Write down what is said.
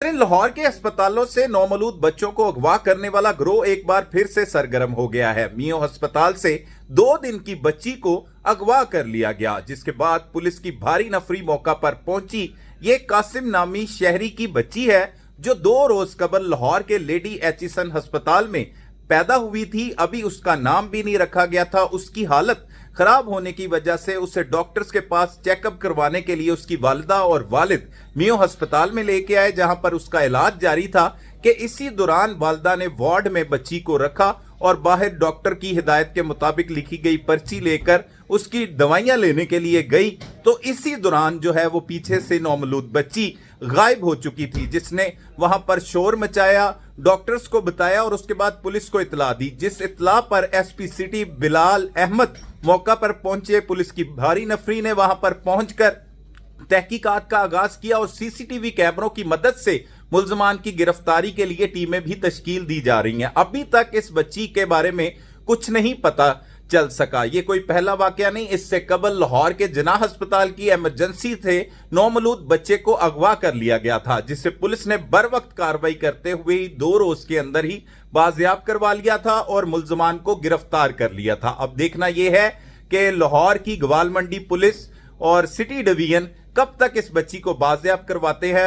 लाहौर के अस्पतालों से नौमौलूद बच्चों को अगवा करने वाला गिरोह एक बार फिर से सरगर्म हो गया है। मियो अस्पताल से 2 दिन की बच्ची को अगवा कर लिया गया, जिसके बाद पुलिस की भारी नफरी मौका पर पहुंची। ये कासिम नामी शहरी की बच्ची है जो 2 रोज कबल लाहौर के लेडी एचिसन अस्पताल में पैदा हुई थी। अभी उसका नाम भी नहीं रखा गया था। उसकी हालत खराब होने की वजह से उसे डॉक्टर्स के पास चेकअप करवाने के लिए उसकी वालिदा और वालिद मियो अस्पताल में लेके आए, जहां पर उसका इलाज जारी था कि इसी दौरान वालिदा ने वार्ड में बच्ची को रखा और बाहर डॉक्टर की हिदायत के मुताबिक लिखी गई पर्ची लेकर उसकी दवाइयां लेने के लिए गई। तो इसी दौरान जो है वो पीछे से नौमौलूद बच्ची गायब हो चुकी थी, जिसने वहां पर शोर मचाया, डॉक्टर्स को बताया और उसके बाद पुलिस को इतला दी। जिस इतला पर एसपी सिटी बिलाल अहमद मौका पर पहुंचे, पुलिस की भारी नफरी ने वहां पर पहुंचकर तहकीकात का आगाज किया और सीसीटीवी कैमरों की मदद से मुल्जमान की गिरफ्तारी के लिए टीमें भी तश्कील दी जा रही हैं। अभी तक इस बच्ची के बारे में कुछ नहीं पता चल सका। ये कोई पहला वाकया नहीं, इससे कबल लाहौर के जनाह अस्पताल की इमरजेंसी से नौमौलूद बच्चे को अगवा कर लिया गया था, जिससे पुलिस ने बर वक्त कार्रवाई करते हुए 2 रोज के अंदर ही बाजियाब करवा लिया था और मुल्जमान को गिरफ्तार कर लिया था। अब देखना यह है कि लाहौर की ग्वाल मंडी पुलिस और सिटी डिवीजन कब तक इस बच्ची को बाजियाब करवाते हैं।